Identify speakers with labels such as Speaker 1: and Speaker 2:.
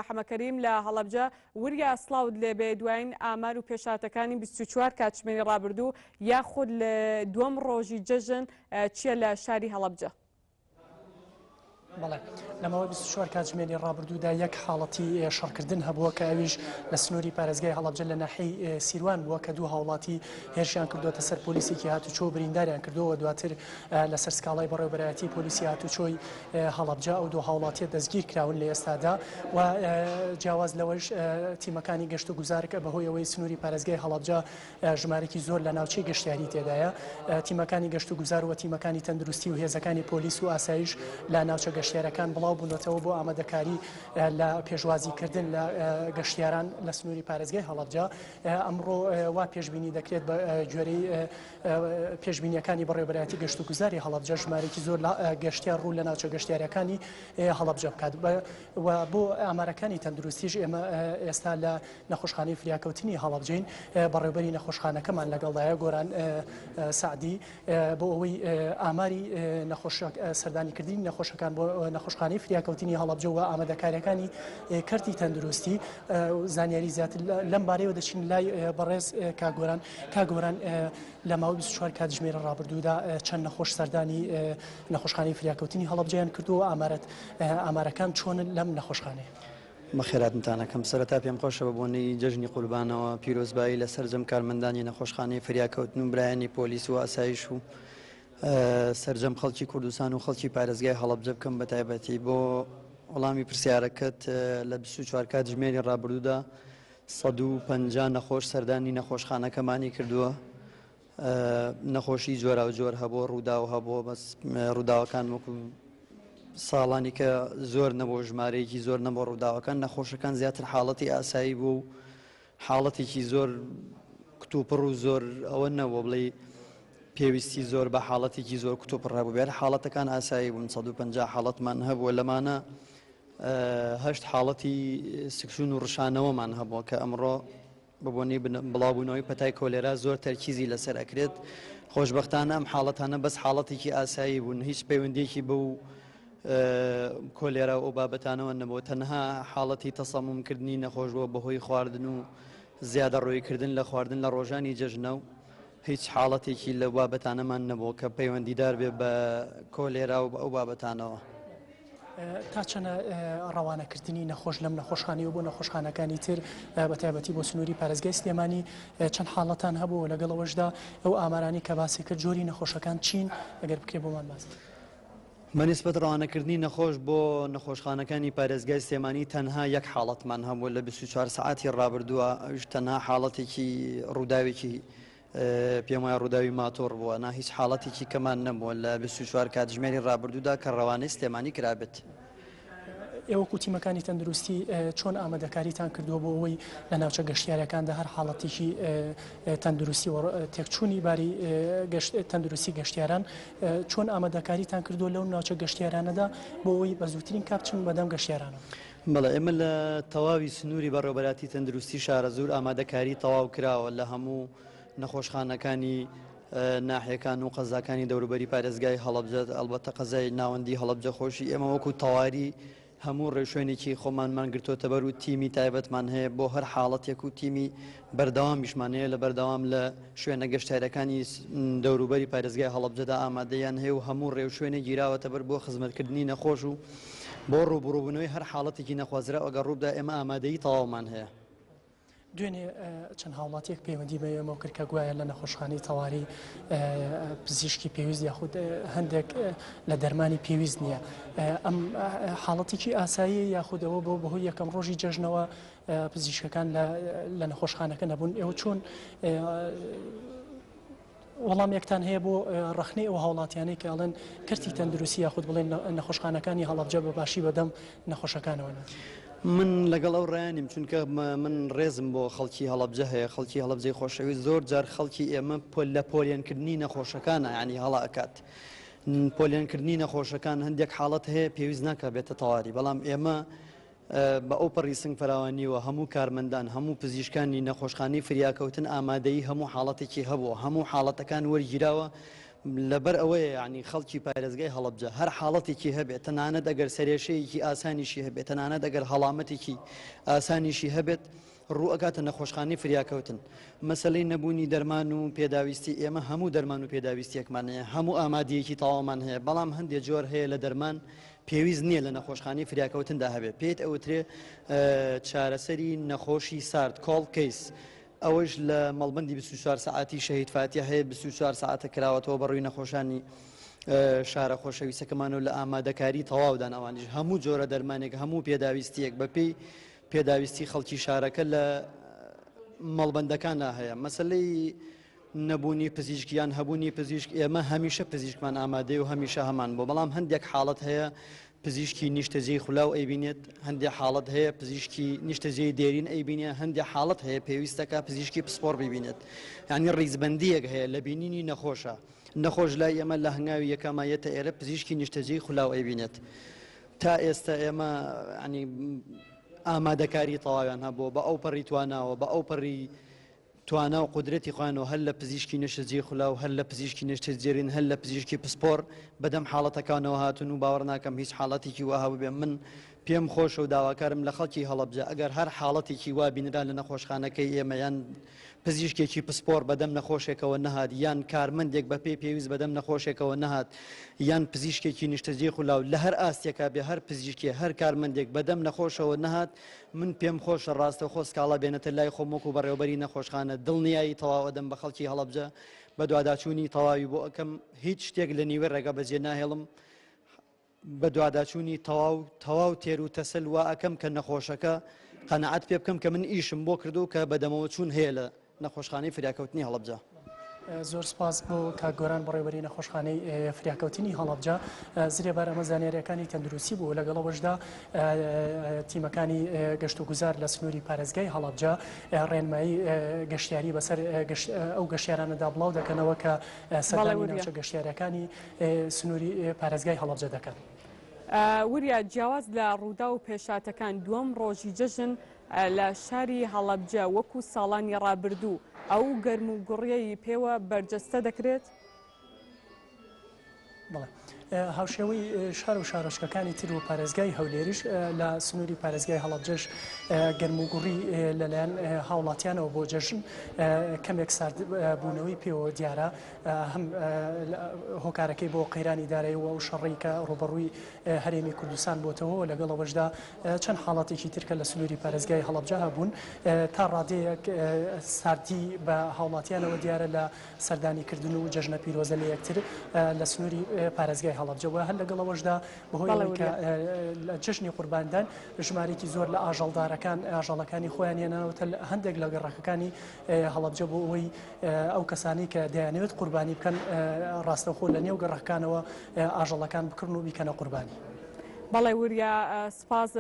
Speaker 1: حەمەکەریم لە هەڵەبجە وریا سڵاوت لێبێ دوایین ئامار و پێشاتەکانی 24 کاتژمێری ڕابردوو یاخود لە دووەم ڕۆژی جەژن چییە لە شاری هەڵەبجە؟
Speaker 2: بەڵێ لەمەوەی 24 کاتژمێری ڕابردوودا یەک حاڵەتی شەڕکردن هەبووە کە ئەویش لە سنووری پارێزگای هەڵەبجە لە ناحیەی سیروان بووە کە دوو هاوڵاتی هێرشیان کردوتە سەر پۆلیسێکی هاتوچۆ برینداریان کردەوە دواتر لەسەر سکاڵای بەڕێوەبەرایەتی پۆلیسی هاتوچۆی هەڵەبجە ئەو دوو هاوڵاتیە دەستگیر کراون لە ئێستادا و جیاواز لەوەش تیمەکانی گەشت و گوزارکە بەهۆی ئەوەی سنووری پارێزگای هەڵەبجە ژمارەی زۆر لە ناوچەی گەشتیاری تێدایە تیمەکانی گەشت و گوزار و تیمەکانی تەندروستی و هێزەکانی پۆلیس و ئاسایش لە ناوچە گەشتیارەکان بڵاو بوونەتەوە بۆ ئامادەکاری لە پێشوازیکردن لە گەشتیاران لە سنووری پارێزگای هەڵەبجە. ئەمڕۆ وا پێشبینی دەکرێت بە گوێرەی پێشبینیەکانی بەڕێوەبەرایەتی گەشت و گوزاری هەڵەبجە ژمارەی زۆر گەشتیار ڕوو لە ناوچە گەشتیارەکانی هەڵەبجە بکات و بۆ ئامارەکانی تەندروستیش ئێمە ئێستا لە نەخۆشخانەی فریاکەوتنی هەڵەبجەین بەڕێوەبەری نەخۆشخانەکەمان لەگەڵدایە گۆران سعدی بۆ ئەوەی ئاماری سەردانیکردنی نەخۆشەکان بۆ نەخۆشخانەی فریاکەوتنی هەڵەبجە و ئامادەکاریەکانی کەرتی تەندروستی زانیاری زیاتر لەم بارەیەوە دەچین لای بەڕێز کاگۆران لە ماوەی 24 کاتژمێرە ڕابردوودا چەند نەخۆش سەردانی نەخۆشخانەی فریاکەوتنی هەڵەبجەیان کردووە ئامارەکان چۆنن لەم نەخۆشخانەیە؟
Speaker 3: بەخێراتتانەکەم سەرەتا پێم خۆشە بە بۆنەی جەژنی قوربانەوە پیرۆزبایی لە سەرجەم کارمەندانی نەخۆشخانەی فریاکەوتن و برایانی پۆلیس و ئاسایش و سەرجەم خەڵکی کوردستان و خەڵکی پارێزگای هەڵەبجە بکەم بە تایبەتی بۆ وەڵامی پرسیارەکەت لە 24 کاتژمێری ڕابردوودا 150 نەخۆش سەردانی نەخۆشخانەکەمانی کردووە. نەخۆشی جۆرا و جۆر هەبوو ڕوودا و هەبووە بەس ڕووداوەکان وەکو ساڵانی کە زۆر نەبوو ژمارەیەکی زۆر نەبوو ڕووداوەکان نەخۆشەکان زیاتر حاڵەتی ئاسایی بوو و حاڵەتێکی زۆر کتوپڕ و زۆر ئەوە نەبوو بڵێ پێویستی زۆر بە حاڵەتێکی زۆر کتوپڕ هەبوو بێت حاڵەتەکان ئاسایی بوون 150 حاڵەتمان هەبووە لەمانە 8 حاڵەتی سکشون و ڕشانەوەمان هەبووە کە ئەمڕۆ بەبوونی بڵاوبوونەوەی پەتای کۆلێرا زۆر تەرکیزی لەسەر ئەکرێت. خۆشبەختانە ئەم حاڵەتانە بەس حاڵەتێکی ئاسایی بوون هیچ پەیوەندێکی بەو کۆلێرا و بابەتانەوە نەبووە تەنها حاڵەتی تەسەمومکردنی نەخۆشبووە بەهۆی خواردن و زیادە ڕۆیکردن لە خواردن لە ڕۆژانی جەژنە و هیچ حاڵەتێکی لە بابەتانەمان نەبووە کە پەیوەندیدار بێ بە کۆلێرا و ئەو بابەتانەوە.
Speaker 2: تا چەنە ڕەوانەکردنی نەخۆش لەم نەخۆشخانەی و بۆ نەخۆشخانەکانی تر بە تایبەتی بۆ سنووری پارێزگای سلێمانی چەند حاڵەتان هەبوو لەگەڵەوەشدا ئەو ئامارانی کە باسی کرد جۆری نەخۆشەکان چین ئەگەر بکرێ بۆمان باس.
Speaker 3: بەنسبەت ڕەوانەکردنی نەخۆش بۆ نەخۆشخانەکانی پارێزگای سلێمانی تەنها یەک حاڵەتمان هەبوو لە 24 سعاتی ڕابردووە ئەوش تەنها حاڵەتێکی ڕووداوێکی پێم وایە ڕووداوی ماتۆڕ بووە نا هیچ حاڵەتێکی کەمان نەبووە لە 24 کاتژمێری ڕابردوودا کە ڕەوانەی سلێمانی کرابێت.
Speaker 2: ئێوە کوتیمەکانی تەندروستی چۆن ئامادەکاریتان کردووە بۆ ئەوەی لە ناوچە گەشتیارەکاندا هەر حاڵەتێکی تەندروستی و تێکچوونی باری تەندروستی گەشتیاران چۆن ئامادەکاریتان کردووە لەو ناوچە گەشتیارانەدا بۆ ئەوەی بە زووترین کاپچن بەدەم گەشتیارانە؟
Speaker 3: بەڵێ ئێمە لە تەواوی سنووری بەڕێوەبەراتی تەندروستی شارە زۆر ئامادەکاری تەواو کراوە لە هەموو نەخۆشخانەکانی ناحیەکان و قەزاکانی دەوروبەری پارێزگای هەڵەبجە ئەلبەتە قەزای ناوەندی هەڵەبجە خۆشی ئێمە وەکو تەواری هەموو ڕێشوێنێکی خۆمانمان گرتوۆتە بەر و تیمی تایبەتمان هەیە بۆ هەر حاڵەتێک و تیمی بەردەوامیشمان هەیە لە بەردەوام لە شوێنە گەشتارەکانی دەوروبەری پارێزگای هەڵەبجەدا ئامادەیان هەیە و هەموو ڕێوشوێنە گیراوەتە بەر بۆ خزمەتکردنی نەخۆش و بۆ ڕووبڕووبوونەوەی هەر حاڵەتێکی نەخوازرا ئەگەر ڕووبدا ئێمە ئامادەیی تەواومان هەیە.
Speaker 2: دوێنێ چەند هاوڵاتێک پەیوەندی بە ئێمە کرد کە گوایە لە نەخۆشخانەی تەواری پزیشکی پێویست یاخود هەندێک لە دەرمانی پێویست نییە. ئەم حاڵەتێکی ئاسایی یاخودەوە بۆ بەهۆی یەکەم ڕۆژی جەژنەوە پزیشکەکان لە نەخۆشخانەکە نەبوون ئێوە چۆن وەڵام یەکتان هەیە بۆ ڕخنەی ئەو هاوڵاتیانەی کە ئەڵێن کەرتی تەندروستی یاخود بڵێن نەخۆشخانەکانی هەڵەبجە بە باشی بەدەم نەخۆشەکانەوە.
Speaker 3: من لەگەڵ ئەو ڕایانیم چونکە من ڕێزم بۆ خەڵکی هەڵەبجە هەیە خەڵکی هەڵەبجەی خۆشەویست زۆر جار خەڵکی ئێمە لە پۆلیۆنکردنی نەخۆشەکانە ینی هەڵا ئەکات پۆلیۆنکردنی نەخۆشەکان هەندێک حاڵەت هەیە پێویست ناکە بێتە تەواوی بەڵام ئێمە بە ئەو پەڕی سنگ فراوانیوە هەموو کارمەندان هەموو پزیشکانی نەخۆشخانەی فریاکەوتن ئامادەی هەموو حاڵەتێکی هەبووە هەموو حاڵەتەکان وەرگیراوە لەبەر ئەوەیە یعنی خەڵکی پارێزگای هەڵەبجە هەر حاڵەتێکی هەبێت تەنانەت ئەگەر سەرێشەیەکی ئاسانیشی هەبێت تەنانەت ئەگەر هەڵامەتێکی ئاسانیشی هەبێت ڕوو ئەکاتە نەخۆشخانەی فریاکەوتن مەسلەی نەبوونی دەرمان و پێداویستی ئێمە هەموو دەرمان و پێداویستیەکمان هەیە هەموو ئامادەیەکی تەواومان هەیە بەڵام هەندێک جۆر هەیە لە دەرمان پێویست نییە لە نەخۆشخانەی فریاکەوتندا هەبێت پێت ئەوترێ چارەسەری نەخۆشی سارد کۆڵ کەیس ئەوەش لە مەڵبندی 24 ساعتی شەهید فاتیە هەیە 24 ساعتە کراوەتەوە بەڕووی نەخۆشانی شارە خۆشەویستەکەمان و لە ئامادەکاری تەواودان ئەوانیش هەموو جۆرە دەرمانێک هەموو پێداویستیەک بەپێی پێداویستی خەڵکی شارەکە لە مەڵبندەکاندا هەیە مەسلەی نەبوونی پزیشکیان هەبوونی پزیشک ئێمە هەمیشە پزیشکمان ئامادەی و هەمیشە هەمان بۆ بەڵام هەندێک حاڵەت هەیە پزیشکی نیشتەجێی خولاو ئەیبینێت هەندێک حاڵەت هەیە پزیشکی نیشتەجێی دێرین ئەیبینێ هەندێک حاڵەت هەیە پێویستەکە پزیشکی پسپۆر ببینێت یعنی ڕیزبەندیەک هەیە لە بینینی نەخۆشە نەخۆش لای ئێمە لە هەنگاوی یەکەمایەتە ئێرە پزیشکی نیشتەجێی خولاو ئەیبینێت تا ئێستا ئێمە ینی ئامادەکاری تەواویان هەبووە بە ئەو پەڕی تواناوە بە ئەو پەڕی توانا و قدرەتی خوانەوە هەر لە پزیشکی نەشتەجێی خولاو هەر لە پزیشکی نەشتەجێرین هەر لە پزیشکی پسپۆر بەدەم حاڵەتەکانەوە هاتون و باوەڕ ناکەم هیچ حاڵەتێکی وا هەبوو من پێم خۆشە و داواکارم لە خەڵکی هەڵەبجە ئەگەر هەر حاڵەتێکی وا بینرا لە نەخۆشخانەکەی ئێمە یان پزیشکێکی پسپۆر بەدەم نەخۆشێکەوە نەهات یان کارمەندێک بە پێویست بەدەم نەخۆشێکەوە نەهات یان پزیشکێکی نیشتەجێی خولاو لە هەر ئاستێکا بێ هەر پزیشکی هەر کارمەندێک بەدەم نەخۆشەوە نەهات من پێم خۆشە ڕاستەخۆ سکاڵا بێنێتە لای خۆمۆک و بەڕێوەبەری نەخۆشخانە دڵنیایی تەواو دەم بە خەڵکی هەڵەبجە بە دوواداچوونی تەواوی بۆ ئەەکەم هیچ شتێک لە نیوە ڕێگە بەجێ ناهێڵم بە دوواداچوونی تەواو تێر و تەسەل وا ئەەکەم کە نەخۆشەکە قەنەعەت پێ بکەم کە من ئیشم بۆ کردو کە بەدەمەوە چوون هەیە لە نەخۆشخانەی فریاکەوتنی هەڵەبجە
Speaker 2: زۆر سپاس بۆ کاگۆران بەڕێوەبەری نەخۆشخانەی فریاکەوتنی هەڵەبجە زرێبەر ئەمە زانیاریەکانی تەندروستی بوو لەگەڵەوەشدا تیمەکانی گەشت و گوزار لە سنووری پارێزگای هەڵەبجە ڕێنمایی گەشتیاری بەسەر ئەو گەشتیارانەدا بڵاو دەکەنەوە کە سەردانی ناوچە گەشتیارەکانی سنووری پارێزگای هەڵەبجە دەکەن.
Speaker 1: وریا جیاواز لە ڕوودا و پێشاتەکان دووەم ڕۆژی جەژن لە شاری هەڵەبجە وەکو ساڵانی ڕابردوو ئەو گەرم و گوڕیەی پێوە بەرجەستە دەکرێت؟
Speaker 2: بەڵێ هاوشێوەی شار و شارۆچکەکانی تر و پارێزگای هەولێریش لە سنووری پارێزگای هەڵەبجەش گەرم و گوڕی لەلایەن هاوڵاتیانەوە بۆ جەژن کەمێک ساردبوونەوەی پێوە دیارە هەم هۆکارەکەی بۆ قەیرانی داراییەوە و شەڕی کە ڕوبەڕووی هەرێمی کوردستان بۆتەوە لەگەڵەوەشدا چەند حاڵاتێکی ترکە لە سنووری پارێزگای هەڵەبجە هەبوون تا ڕادەیەک ساردی بە هاوڵاتیانەوە دیارە لە سەردانیکردن و جەژنە پیرۆزە لە یەکتر لە سنووری پارێزگای هەڵەبجەوە هەر لەگەڵەوەشدا بەهۆی کە لە جژنی قورباندان ژمارێکی زۆر لە ئاژەڵدارەکان ئاژەڵەکانی خۆیان هێناوەتە هەندێک لە گەڕەکەەکانی هەڵەبجە بۆ ئەوەی ئەو کەسانی کە دەیانەوێت قوربانی بکەن ڕاستەخۆ لە نێو گەڕەکانەوە ئاژەڵەکان بکردن و بیکەنە قوربانی.
Speaker 1: بەڵێ وریا سپاس